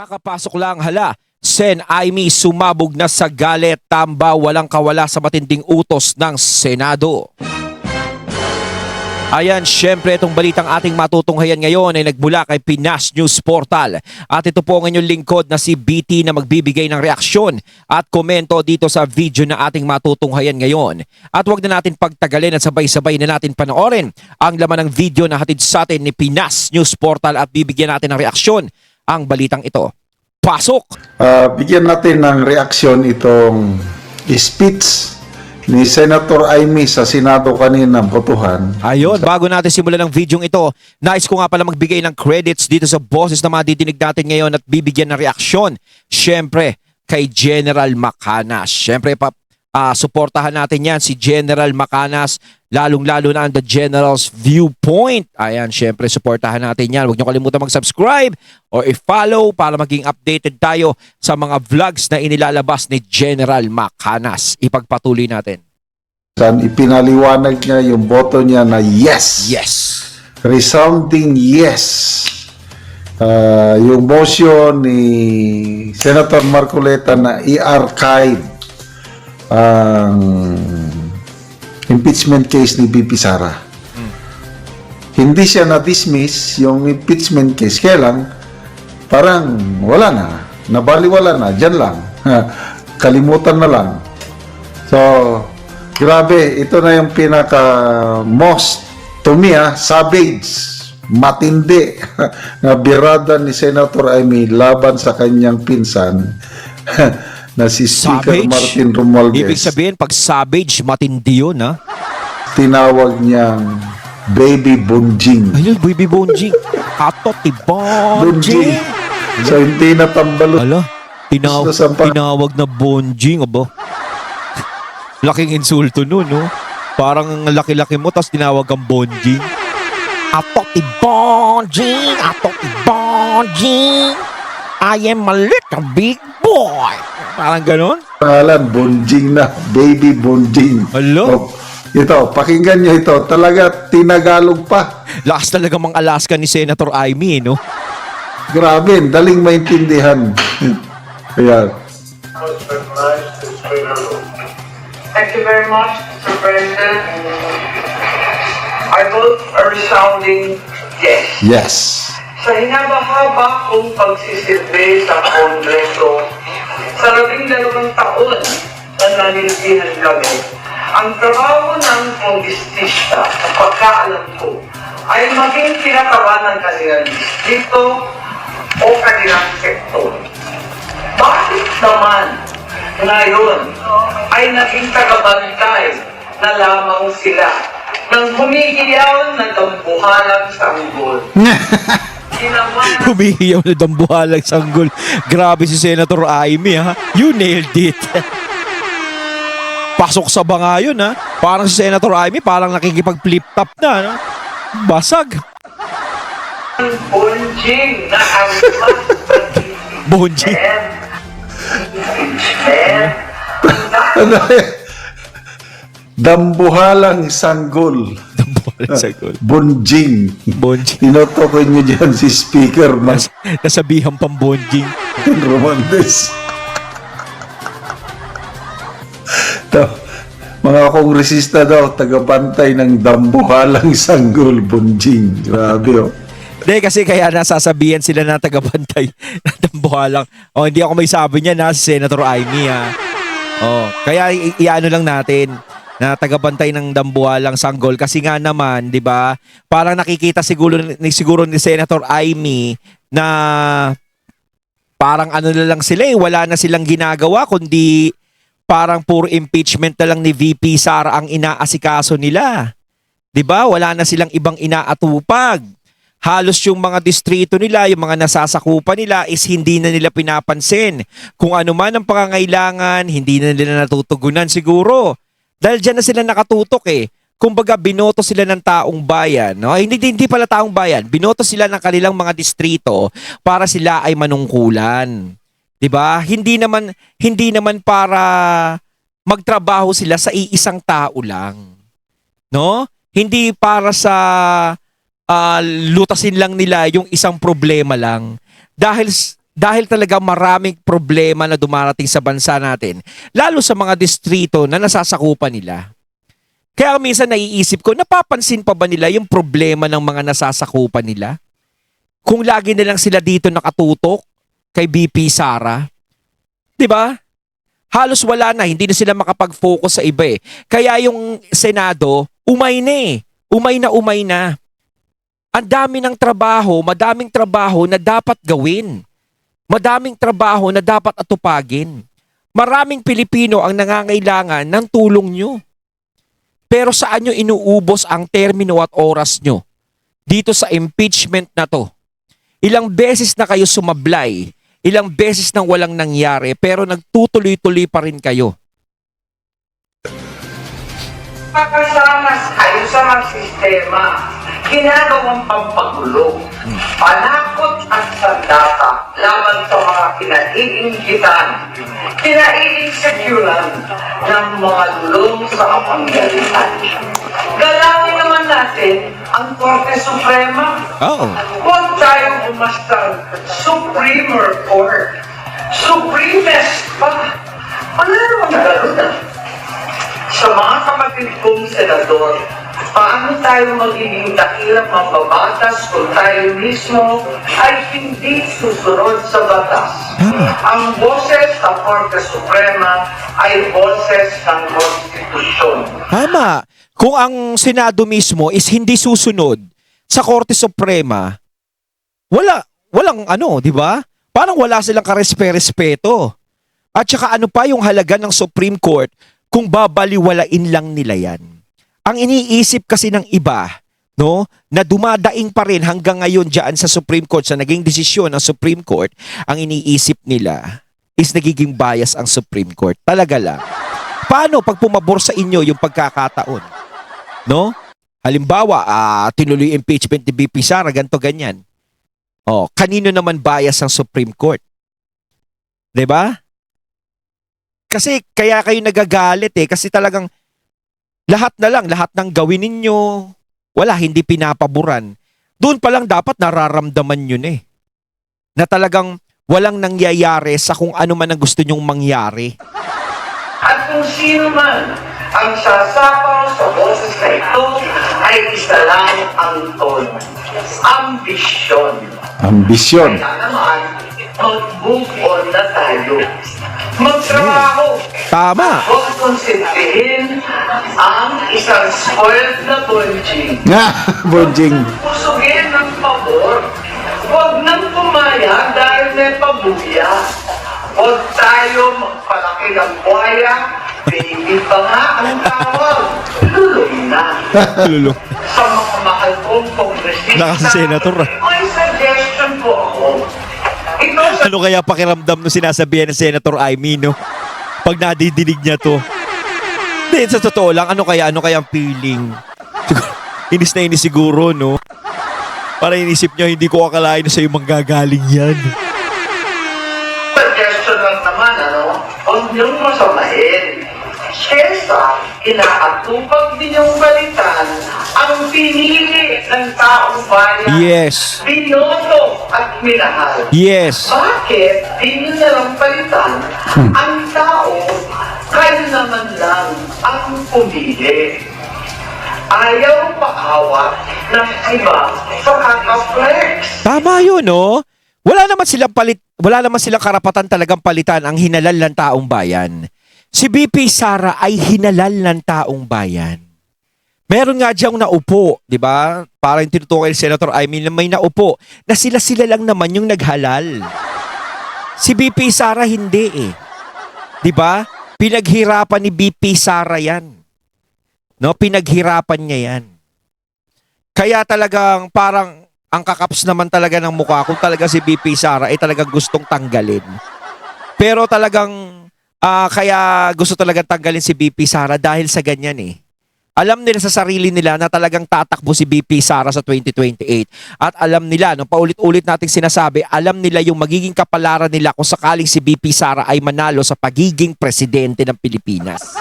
Kakapasok lang, hala, Sen Aimee sumabog na sa galit, tamba walang kawala sa matinding utos ng Senado. Ayan, syempre itong balitang ating matutunghayan ngayon ay nagmula kay Pinas News Portal. At ito po ang inyong lingkod na si BT na magbibigay ng reaksyon at komento dito sa video na ating matutunghayan ngayon. At huwag na natin pagtagalin at sabay-sabay na natin panoorin ang laman ng video na hatid sa atin ni Pinas News Portal at bibigyan natin ng reaksyon ang balitang ito. Pasok! Bigyan natin ng reaksyon itong speech ni Senator Aimee sa Senado kanina botohan. Ayun, bago natin simulan ng video ito, nais ko nga pala magbigay ng credits dito sa boses na madidinig natin ngayon at bibigyan ng reaksyon. Siyempre, kay General Macanas. Siyempre, suportahan natin yan si General Macanas, lalong-lalo na ang The General's Viewpoint. Ayan, siyempre, suportahan natin yan. Huwag niyo kalimutan mag-subscribe o i-follow para maging updated tayo sa mga vlogs na inilalabas ni General Macanas. Ipagpatuloy natin. Ipinaliwanag niya yung boto niya na yes. Yes. Resounding yes. Yung motion ni Senator Marcoleta na i-archive ang impeachment case ni VP Sara. Hindi siya na-dismiss yung impeachment case. Kaya lang, parang wala na. Nabaliwala na. Diyan lang. Kalimutan na lang. So, grabe. Ito na yung pinaka-most, to me, savage, matindi na birada ni Senator Aimee laban sa kanyang pinsan na si Speaker Savage? Martin Romualdez. Ibig sabihin, pag savage, matindi yun, ha? Tinawag niyang Baby Bonjing. Ayun, Baby Bonjing. Ato, Bonjing. Bonjing. So, hindi na tambalot. Ala, tinawag na Bonjing, aba. Laking insulto nun, no? Parang ang laki-laki mo, tapos tinawag kang Bonjing. Ato, Bonjing. Ato, Bonjing. I am a little big boy. Parang ganon? Pangalan, Bonjing na. Baby Bonjing. Hello? Oh, ito, pakinggan nyo ito. Talaga, tinagalog pa. Lakas talaga mang Alaska ni Senator Aimee, no? Grabe, daling maintindihan. Ayan. Thank you very much, Mr. President. I vote a resounding yes. Yes. Sa hinaba-haba kong pagsisilbi sa Kongreso, sa 12 taon na nanilbihan kami, ang trabaho ng kongresista sa pagkaalam ko ay maging kinatawa ng kanilang distrito o kanilang sektor. Bakit naman ngayon ay naging tagabantay na lamang sila nang humihiyaw ng dambuhalang sanggol? Humihiyaw na dambuhalang sanggol. Grabe si Senator Aimee, ha? You nailed it. Pasok sa banga yun, ha? Parang si Senator Aimee, parang nakikipag-flip-top na, no? Basag. Bonjing na ang mas Bonjing. Dambuhalang sanggol. Dambuhalang sanggol. Bonjing. Bonjing. Tinutukoy nyo dyan si Speaker Nasabihan pang Bonjing. Martin Romualdez. Mga kongresista daw, tagabantay ng dambuhalang sanggol, Bonjing. Grabe, oh. Hindi, kasi kaya nasasabihan sila na tagabantay na dambuhalang. Oh, hindi ako may sabi niya na si Senator Aimee, ha? Oh, kaya iano lang natin na tagabantay ng dambuhalang sanggol kasi nga naman, 'di ba? Parang nakikita siguro ni Senator Aimee na parang ano na lang sila, wala na silang ginagawa kundi parang puro impeachment na lang ni VP Sara ang inaasikaso nila. 'Di ba? Wala na silang ibang inaatupag. Halos yung mga distrito nila, yung mga nasasakupan nila is hindi na nila pinapansin. Kung ano man ang pangangailangan, hindi na nila natutugunan siguro. Dahil dyan na sila nakatutok eh. Kumbaga, binoto sila ng taong bayan. No? Hindi pala taong bayan. Binoto sila ng kanilang mga distrito para sila ay manungkulan. 'Di ba? Hindi naman para magtrabaho sila sa iisang tao lang. No? Hindi para sa lutasin lang nila yung isang problema lang. Dahil dahil talaga maraming problema na dumarating sa bansa natin, lalo sa mga distrito na nasasakupan nila. Kaya minsan naiisip ko, napapansin pa ba nila yung problema ng mga nasasakupan nila? Kung lagi na lang sila dito nakatutok kay BP Sara, 'di ba? Halos wala na, hindi na sila makapag-focus sa iba eh. Kaya yung Senado, umay na eh. Umay na. Ang dami ng trabaho, madaming trabaho na dapat gawin. Madaming trabaho na dapat atupagin. Maraming Pilipino ang nangangailangan ng tulong nyo. Pero saan nyo inuubos ang termino at oras nyo? Dito sa impeachment na to. Ilang beses na kayo sumablay, ilang beses nang walang nangyari, pero nagtutuloy-tuloy pa rin kayo. Pagkasama tayo sa mga sistema, ginagawang pampagulo, panakot at sandata laban sa mga kinaiinggitan, kinaiinsecuran ng mga lulong sa kapangyarihan. Galawin naman natin ang Korte Suprema. Oo. Huwag tayong umastang Supreme Court. Supremest pa. Ano naman gano'n? Sa mga kapatid kong senador, paano tayo magiging dakilang mababatas kung tayo mismo ay hindi susunod sa batas? Ang boses ng Korte Suprema ay boses ng Konstitusyon. Tama. Kung ang Senado mismo is hindi susunod sa Korte Suprema, walang ano, di ba? Parang wala silang karespe-respeto. At saka ano pa yung halaga ng Supreme Court kung babaliwalain lang nila yan. Ang iniisip kasi ng iba, no, na dumadaing pa rin hanggang ngayon dyan sa Supreme Court, sa naging desisyon ng Supreme Court, ang iniisip nila is nagiging bias ang Supreme Court. Talaga lang. Paano pag pumabor sa inyo yung pagkakataon? No? Halimbawa, tinuloy impeachment ni BP Sara, ganto ganyan. Oh, kanino naman bias ang Supreme Court? 'Di ba? Kasi kaya kayo nagagalit eh kasi talagang lahat ng gawin ninyo, wala, hindi pinapaboran. Doon pa lang dapat nararamdaman yun eh. Na talagang walang nangyayari sa kung ano man ang gusto nyong mangyari. At kung sino man ang sasapaw sa boses na ito ay isa lang ang tono. Ambisyon. Ambisyon. Kaya naman, mag-move on na tayo. Magtrabaho. Tama. Huwag konsintihin ang isang spoiled na bonjing. Nga, Bonjing. Pusugin ng pabor. Huwag nang pumayag dahil may pabuya. Huwag tayo magpalaki ng buhaya. Baby pa nga ang tawag. Luloy na. Lulu. Sa mga mahal kong kongresista, Nakasenator, may suggestion po ako. Ito sa Ano kaya pakiramdam no sinasabihan ng Senator Amy, no? Pag nadidinig niya to. Hindi, sa totoo lang, ano kaya ang feeling? Siguro, inis na inis siguro, no? Para inisip niya, hindi ko akalain na sa'yo manggagaling yan. suggestion lang naman, huwag niyong masamahin. Kesa, inaatupag ninyong balitan ang pinili ng taong bayan. Yes. Binoto at minahal. Yes. Bakit di nyo nalang palitan ang tao kayo naman lang ang pumili? Ayaw paawat ng iba sa kakaflex. Tama yun, no? Wala naman silang karapatan talagang palitan ang hinalal ng taong bayan. Si BP Sara ay hinalal ng taong bayan. Meron nga diyang naupo, di ba? Parang tinutukoy ni Senator Amy na may naupo na sila lang naman yung naghalal. Si BP Sara hindi eh. Di ba? Pinaghirapan ni BP Sara yan. No, pinaghirapan niya yan. Kaya talagang parang ang kakaps naman talaga ng mukha kung talaga si BP Sara ay talagang gustong tanggalin. Pero talagang kaya gusto talaga tanggalin si BP Sara dahil sa ganyan eh. Alam nila sa sarili nila na talagang tatakbo si BP Sara sa 2028. At alam nila, no, paulit-ulit nating sinasabi, alam nila yung magiging kapalaran nila kung sakaling si BP Sara ay manalo sa pagiging presidente ng Pilipinas.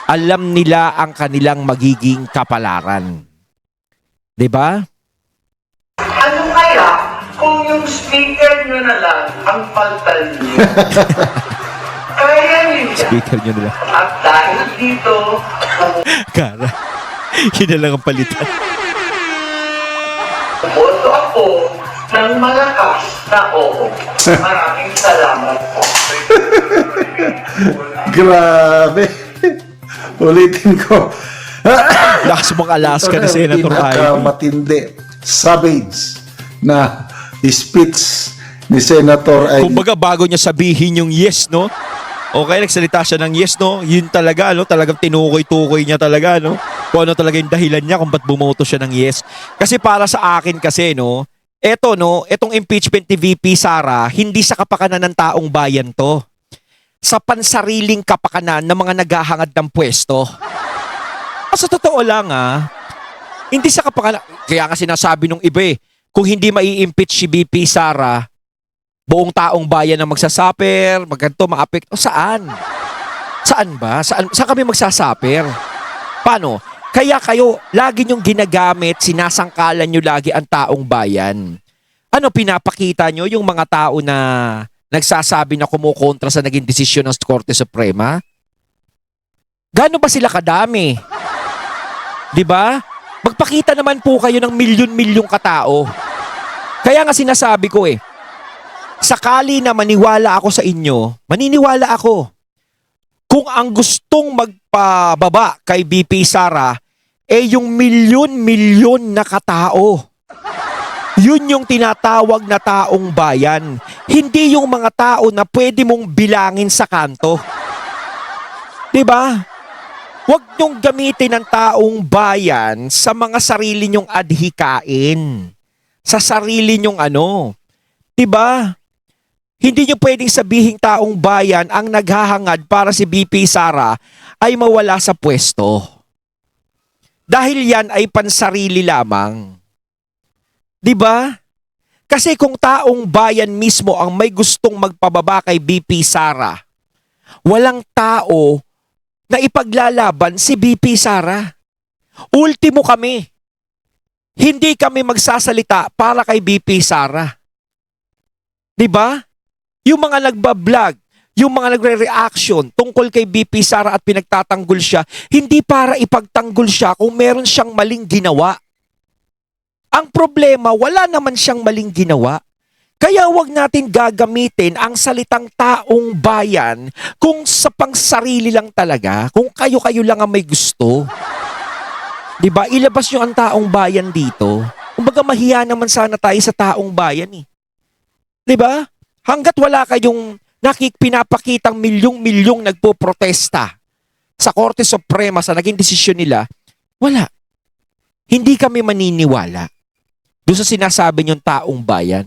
Alam nila ang kanilang magiging kapalaran. 'Di ba? Ano kaya kung yung yung speaker nyo na lang ang paltal niyo. Kaya niyo yan. Speaker nyo nila. At dahil dito, Kara. Yun na lang ang palitan. boto ako ng malakas na oo. Maraming salamat po. Grabe. Ulitin ko. Lakas mong Alaska na Senator Ivy. Matindi, savage na speech ni Senator Ivy. Kumbaga bago niya sabihin yung yes, no? Okay, nagsalita siya ng yes, no? Yun talaga, no? Talagang tinukoy-tukoy niya talaga, no? Kung ano talaga yung dahilan niya kung ba't bumoto siya ng yes. Kasi para sa akin kasi, no? Eto, no? Etong impeachment ni VP Sara, hindi sa kapakanan ng taong bayan to. Sa pansariling kapakanan ng mga naghahangad ng pwesto. Sa totoo lang, hindi sa kapakanan. Kaya nga sinasabi nung iba kung hindi mai-impeach si VP Sara, buong taong bayan na magsasaper, maganto, maapekto. Saan? Saan ba? Saan kami magsasaper? Paano? Kaya kayo, lagi nyong ginagamit, sinasangkalan nyo lagi ang taong bayan. Ano pinapakita nyo yung mga tao na nagsasabi na kumukontra sa naging desisyon ng Korte Suprema? Gaano ba sila kadami? 'Di ba? Magpakita naman po kayo ng milyon-milyong katao. Kaya nga sinasabi ko sakali na maniwala ako sa inyo, maniniwala ako. Kung ang gustong magpababa kay VP Sara, yung milyon-milyon na katao. Yun yung tinatawag na taong bayan. Hindi yung mga tao na pwede mong bilangin sa kanto. 'Di ba? Huwag niyong gamitin ang taong bayan sa mga sarili niyong adhikain. Sa sarili niyong ano. 'Di ba? Hindi niyo pwedeng sabihin taong bayan ang naghahangad para si VP Sara ay mawala sa pwesto. Dahil yan ay pansarili lamang. 'Di ba? Kasi kung taong bayan mismo ang may gustong magpababa kay VP Sara, walang tao na ipaglalaban si VP Sara. Ultimo kami. Hindi kami magsasalita para kay VP Sara. 'Di ba? Yung mga nagbablog, yung mga nagre-reaction tungkol kay VP Sara at pinagtatanggol siya, hindi para ipagtanggol siya kung meron siyang maling ginawa. Ang problema, wala naman siyang maling ginawa. Kaya wag natin gagamitin ang salitang taong bayan kung sa pangsarili lang talaga, kung kayo-kayo lang ang may gusto. 'Di ba? Ilabas nyo ang taong bayan dito. Kumbaga mahiya naman sana tayo sa taong bayan 'Di ba? Hanggat wala kayong pinapakitang milyong-milyong nagpo-protesta sa Korte Suprema sa naging desisyon nila, wala. Hindi kami maniniwala doon sa sinasabi niyong taong bayan.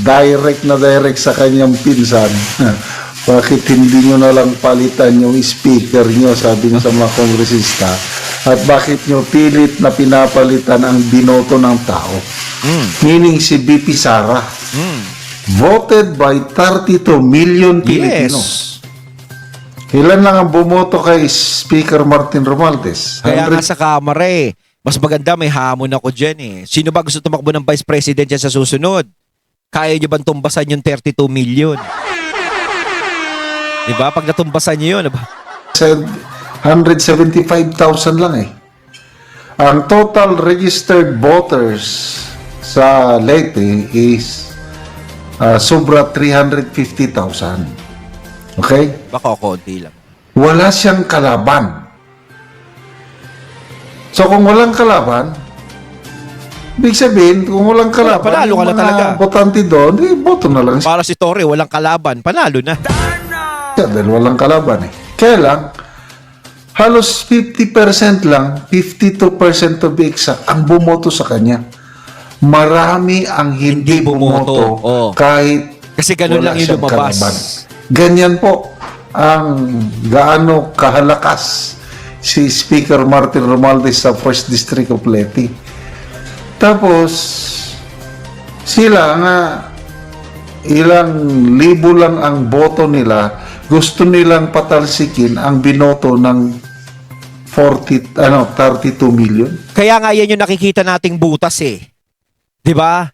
Direct sa kanyang pinsan. Bakit hindi nyo na lang palitan yung speaker nyo, sabi nga sa mga kongresista, at bakit nyo pilit na pinapalitan ang binoto ng tao? Meaning si VP Sara. Voted by 32 million Filipinos. Ilan lang ang bumoto kay Speaker Martin Romualdez? Kaya nga sa Kamara mas maganda may hamon ako dyan Sino ba gusto tumakbo ng Vice President dyan sa susunod? Kaya nyo bang tumbasan yung 32 million? Diba? Pag natumbasan nyo yun, diba? 175,000 lang Ang total registered voters sa Leyte is sobra 350,000. Okay? Baka konti lang. Wala siyang kalaban. So kung walang kalaban, ibig sabihin, kung walang kalaban, panalo ka na talaga. Botante doon, boto na lang siya. Para si Torre, walang kalaban. Panalo na. Dahil walang kalaban Kaya lang, halos 50% lang, 52% to be exact, ang bumoto sa kanya. Marami ang hindi bumoto kahit kasi ganun lang yung lumabas. Kalaban. Ganyan po ang gaano kahalakas si Speaker Martin Romualdez sa 1st District of Leyte. Tapos sila nga ilang libo lang ang boto nila, gusto nilang patalsikin ang binoto ng 32 million. Kaya nga yan yung nakikita nating butas 'Di ba?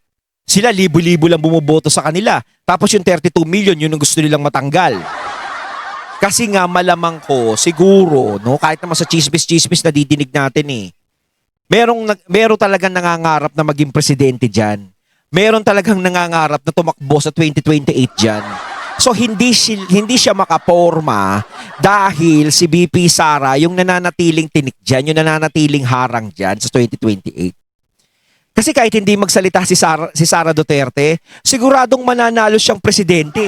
Sila libo-libo lang bumuboto sa kanila. Tapos yung 32 million, yun ang gusto nilang matanggal. Kasi nga malamang ko, siguro, no, kahit naman sa chismis-chismis na didinig natin meron talagang nangangarap na maging presidente dyan. Meron talagang nangangarap na tumakbo sa 2028 dyan. So hindi siya makaporma dahil si BP Sara yung nananatiling tinik dyan, yung nananatiling harang dyan sa 2028. Kasi kahit hindi magsalita si Sara Duterte, siguradong mananalo siyang presidente.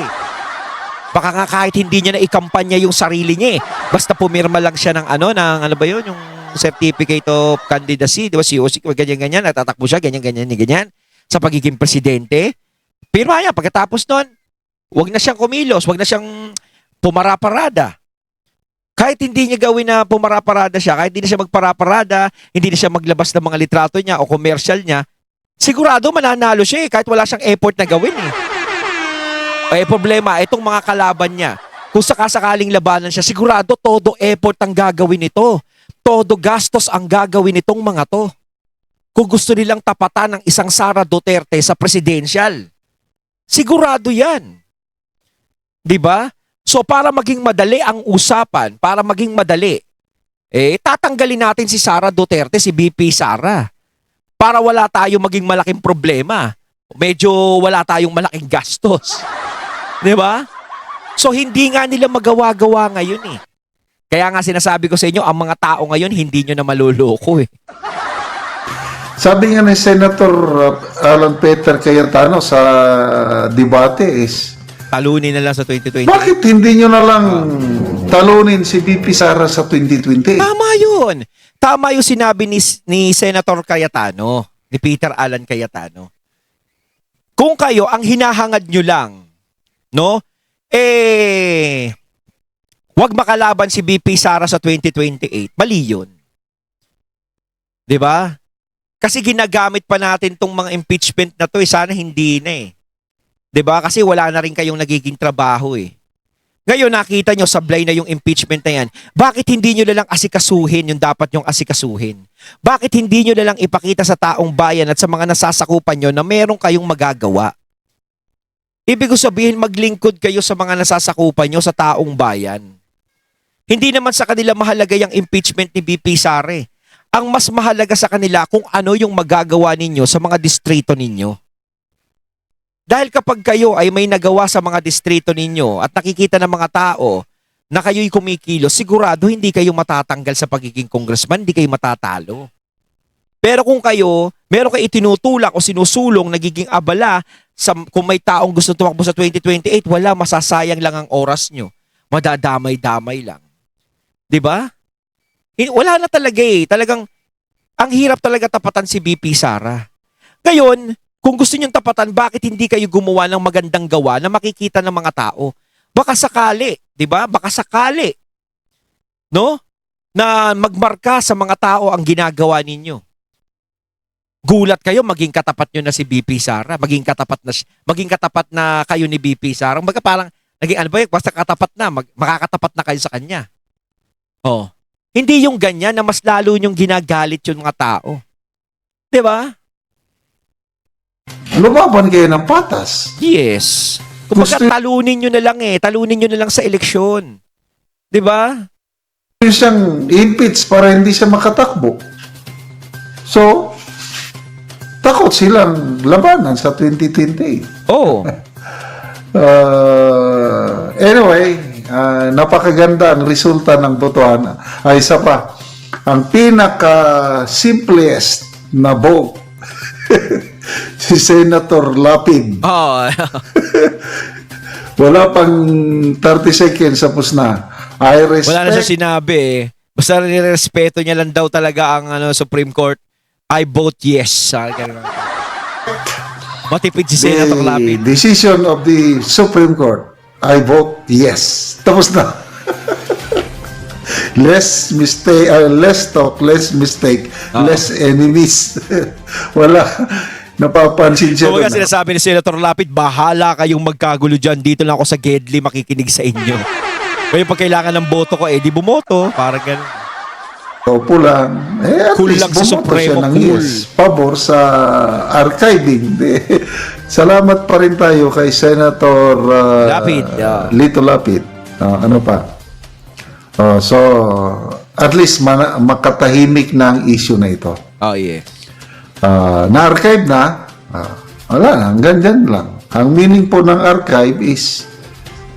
Baka nga kahit hindi niya na ikampanya yung sarili niya basta pumirma lang siya ng ano ba yun, yung certificate of candidacy, di ba, COC, ganyan-ganyan, natatakbo siya, ganyan, sa pagiging presidente. Pirma niya, pagkatapos nun, wag na siyang kumilos, wag na siyang pumaraparada. Kahit hindi niya gawin na pumaraparada siya, kahit hindi na siya magparaparada, hindi na siya maglabas ng mga litrato niya o commercial niya, sigurado mananalo siya kahit wala siyang effort na gawin problema, itong mga kalaban niya, kung sakasakaling labanan siya, sigurado todo effort ang gagawin nito. Todo gastos ang gagawin nitong mga to. Kung gusto nilang tapatan ng isang Sara Duterte sa presidential. Sigurado yan. 'Di ba? So para maging madali ang usapan, para maging madali, tatanggalin natin si Sara Duterte, si BP Sara. Para wala tayong maging malaking problema. Medyo wala tayong malaking gastos. 'Di ba? So hindi nga nila magawa-gawa ngayon Kaya nga sinasabi ko sa inyo, ang mga tao ngayon hindi nyo na maluloko Sabi nga ni Senator Alan Peter Cayetano sa debate is, Talunin na lang sa 2020. bakit hindi nyo na lang talunin si BP Sara sa 2020? Tama yun. Tama yung sinabi ni Senator Cayetano, ni Peter Alan Cayetano. Kung kayo, ang hinahangad nyo lang, no? Wag makalaban si BP Sara sa 2028. Mali yun. 'Di ba? Kasi ginagamit pa natin tong mga impeachment na to sana hindi na 'Di ba? Kasi wala na rin kayong nagiging trabaho Ngayon nakita nyo sablay na yung impeachment na yan. Bakit hindi nyo na lang asikasuhin yung dapat nyong asikasuhin? Bakit hindi nyo na lang ipakita sa taong bayan at sa mga nasasakupan nyo na meron kayong magagawa? Ibig sabihin maglingkod kayo sa mga nasasakupan nyo sa taong bayan. Hindi naman sa kanila mahalaga yung impeachment ni BP Sara Ang mas mahalaga sa kanila kung ano yung magagawa ninyo sa mga distrito ninyo. Dahil kapag kayo ay may nagawa sa mga distrito ninyo at nakikita ng mga tao na kayo'y kumikilos, sigurado hindi kayo matatanggal sa pagiging congressman, hindi kayo matatalo. Pero kung kayo, meron kayo itinutulak o sinusulong, nagiging abala, kung may taong gusto tumakbo sa 2028, wala, masasayang lang ang oras nyo. Madadamay-damay lang. 'Di ba? Wala na talaga Talagang ang hirap talaga tapatan si BP Sara. Ngayon, kung gusto niyo tapatan, bakit hindi kayo gumawa ng magandang gawa na makikita ng mga tao? Baka sakali, 'di ba? Baka sakali. No? Na magmarka sa mga tao ang ginagawa ninyo. Gulat kayo maging katapat niyo na si BP Sara, maging katapat na kayo ni BP Sara. Baga parang naging basta katapat na, makakatapat na kayo sa kanya. Hindi yung ganyan na mas lalo nyong ginagalit yung mga tao. 'Di ba? Lumaban kayo ng patas. Yes. Kumbaga talunin nyo na lang talunin nyo na lang sa eleksyon. 'Di ba? Yung siyang impeach para hindi siya makatakbo. So, takot silang labanan sa 2028. Oh. Anyway, napakaganda ang resulta ng botohan. Isa pa, ang pinaka-simplest na vote, si Senator Lapid. Oh. Wala pang 30 seconds, tapos na. I respect. Wala na siya sinabi Basta nirespeto niya lang daw talaga ang Supreme Court. I vote yes. Matipid si Senator Lapid. The decision of the Supreme Court. I vote yes. Tapos na. Less mistake, less talk, less mistake, less enemies. Wala. Napapansin siya. So, sinasabi ni Senator Lapid, bahala kayong magkagulo dyan. Dito lang ako sa Gedli makikinig sa inyo. Kaya pag kailangan ng boto ko, di bumoto. Parang ganun. Opo lang. At Cool least lang si bumoto siya Supremo, ng cool. yes. Pabor sa archiving. Salamat pa rin tayo kay Senator Lapid, yeah. Lito Lapid. Ano pa? So, at least makatahimik na ang issue na ito. Oh, yeah. Na-archive na, wala na, hanggang dyan lang. Ang meaning po ng archive is,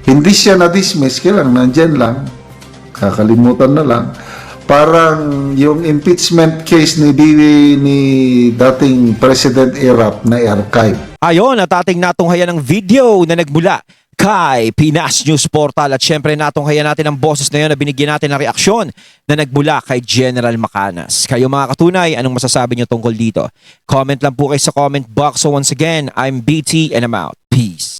hindi siya na-dismiss, kailang nandyan lang, kakalimutan na lang. Parang yung impeachment case ni dating President Erap na i-archive. Ayon, at ating natunghayan ng video na nagmula kay Pinas News Portal at syempre natunghayan natin ang boses na yun na binigyan natin ng reaksyon na nagmula kay General Macanas. Kayo mga katunay, anong masasabi nyo tungkol dito? Comment lang po kayo sa comment box. So once again, I'm BT and I'm out. Peace.